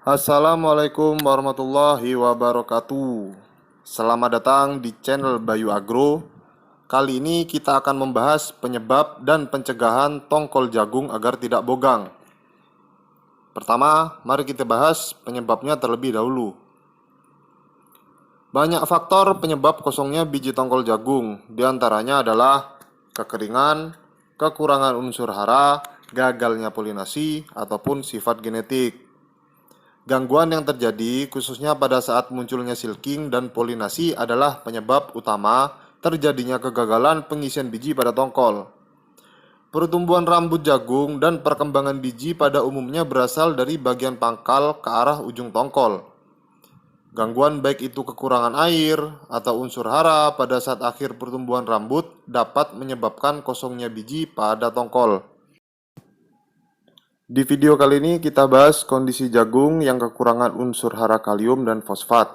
Assalamualaikum warahmatullahi wabarakatuh. Selamat datang di channel Bayu Agro. Kali ini kita akan membahas penyebab dan pencegahan tongkol jagung agar tidak bogang. Pertama, mari kita bahas penyebabnya terlebih dahulu. Banyak faktor penyebab kosongnya biji tongkol jagung. Di antaranya adalah kekeringan, kekurangan unsur hara, gagalnya polinasi, ataupun sifat genetik. Gangguan yang terjadi khususnya pada saat munculnya silking dan polinasi adalah penyebab utama terjadinya kegagalan pengisian biji pada tongkol. Pertumbuhan rambut jagung dan perkembangan biji pada umumnya berasal dari bagian pangkal ke arah ujung tongkol. Gangguan baik itu kekurangan air atau unsur hara pada saat akhir pertumbuhan rambut dapat menyebabkan kosongnya biji pada tongkol. Di video kali ini kita bahas kondisi jagung yang kekurangan unsur hara kalium dan fosfat.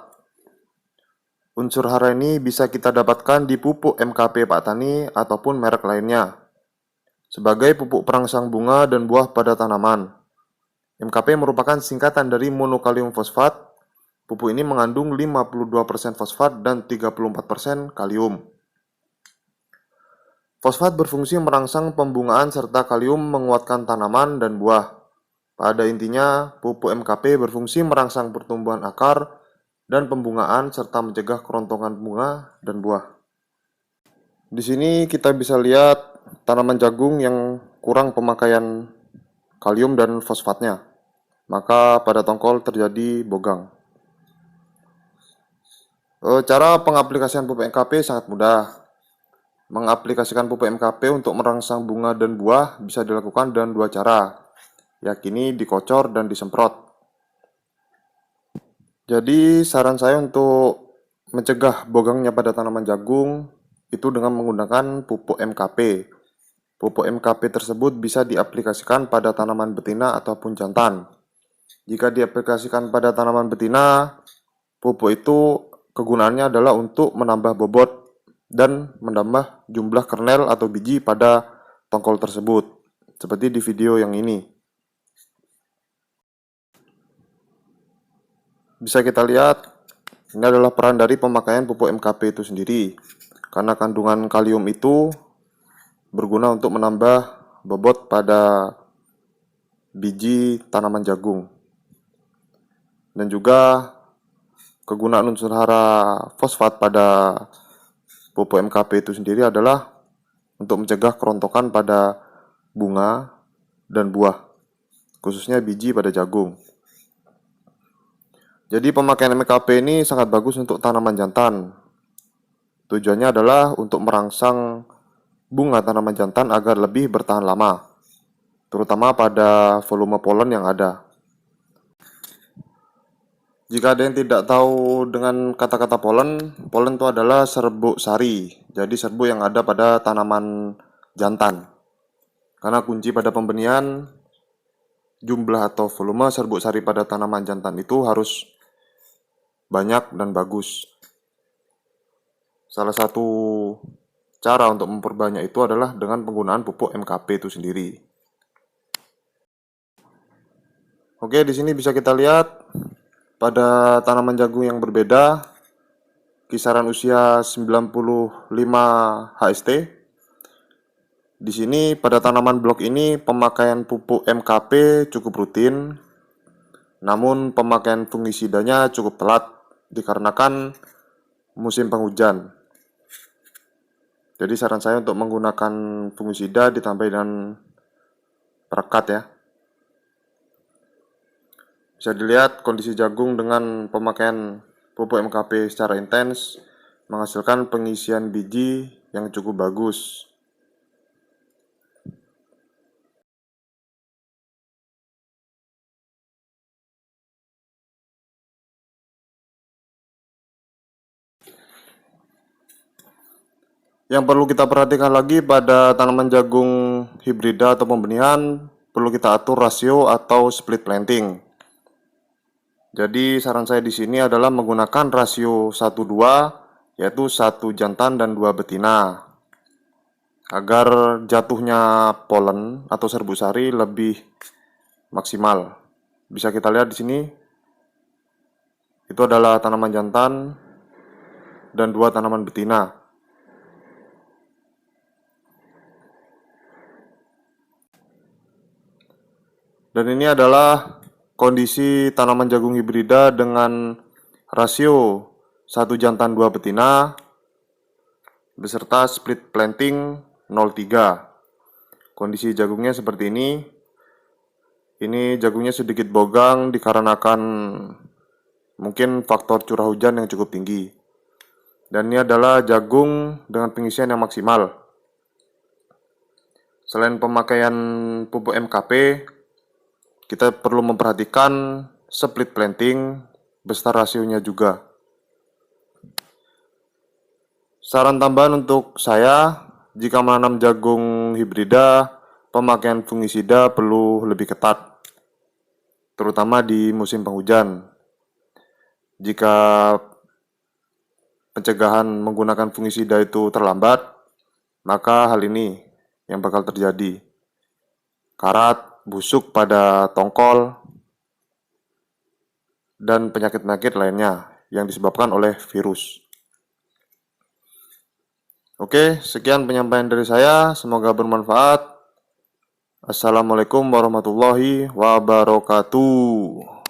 Unsur hara ini bisa kita dapatkan di pupuk MKP Pak Tani ataupun merek lainnya. Sebagai pupuk perangsang bunga dan buah pada tanaman. MKP merupakan singkatan dari monokalium fosfat. Pupuk ini mengandung 52% fosfat dan 34% kalium. Fosfat berfungsi merangsang pembungaan serta kalium menguatkan tanaman dan buah. Pada intinya, pupuk MKP berfungsi merangsang pertumbuhan akar dan pembungaan serta mencegah kerontokan bunga dan buah. Di sini kita bisa lihat tanaman jagung yang kurang pemakaian kalium dan fosfatnya. Maka pada tongkol terjadi bogang. Cara pengaplikasian pupuk MKP sangat mudah. Mengaplikasikan pupuk MKP untuk merangsang bunga dan buah bisa dilakukan dengan dua cara, yakni dikocor dan disemprot. Jadi saran saya untuk mencegah bogangnya pada tanaman jagung itu dengan menggunakan pupuk MKP. Pupuk MKP tersebut bisa diaplikasikan pada tanaman betina ataupun jantan. Jika diaplikasikan pada tanaman betina, pupuk itu kegunaannya adalah untuk menambah bobot dan menambah jumlah kernel atau biji pada tongkol tersebut, seperti di video yang ini. Bisa kita lihat, ini adalah peran dari pemakaian pupuk MKP itu sendiri, karena kandungan kalium itu berguna untuk menambah bobot pada biji tanaman jagung. Dan juga kegunaan unsur hara fosfat pada pupuk MKP itu sendiri adalah untuk mencegah kerontokan pada bunga dan buah, khususnya biji pada jagung. Jadi pemakaian MKP ini sangat bagus untuk tanaman jantan. Tujuannya adalah untuk merangsang bunga tanaman jantan agar lebih bertahan lama, terutama pada volume polen yang ada. Jika ada yang tidak tahu dengan kata-kata polen, polen itu adalah serbuk sari. Jadi serbuk yang ada pada tanaman jantan. Karena kunci pada pembenihan, jumlah atau volume serbuk sari pada tanaman jantan itu harus banyak dan bagus. Salah satu cara untuk memperbanyak itu adalah dengan penggunaan pupuk MKP itu sendiri. Oke, di sini bisa kita lihat pada tanaman jagung yang berbeda, kisaran usia 95 HST. Di sini pada tanaman blok ini pemakaian pupuk MKP cukup rutin, namun pemakaian fungisidanya cukup telat dikarenakan musim penghujan. Jadi saran saya untuk menggunakan fungisida ditambah dengan perekat ya. Bisa dilihat kondisi jagung dengan pemakaian pupuk MKP secara intens menghasilkan pengisian biji yang cukup bagus. Yang perlu kita perhatikan lagi pada tanaman jagung hibrida atau pembenihan, perlu kita atur rasio atau split planting. Jadi saran saya di sini adalah menggunakan rasio 1:2, yaitu 1 jantan dan 2 betina, agar jatuhnya polen atau serbuk sari lebih maksimal. Bisa kita lihat di sini Itu adalah tanaman jantan dan 2 tanaman betina. Dan ini adalah kondisi tanaman jagung hibrida dengan rasio 1 jantan 2 betina beserta split planting 0,3. Kondisi jagungnya seperti ini. Ini jagungnya sedikit bogang dikarenakan mungkin faktor curah hujan yang cukup tinggi. Dan ini adalah jagung dengan pengisian yang maksimal. Selain pemakaian pupuk MKP, kita perlu memperhatikan split planting beserta rasionya juga. Saran tambahan untuk saya, jika menanam jagung hibrida, pemakaian fungisida perlu lebih ketat, terutama di musim penghujan. Jika pencegahan menggunakan fungisida itu terlambat, maka hal ini yang bakal terjadi. Karat, busuk pada tongkol, dan penyakit-penyakit lainnya yang disebabkan oleh virus. Oke, sekian penyampaian dari saya. Semoga bermanfaat. Assalamualaikum warahmatullahi wabarakatuh.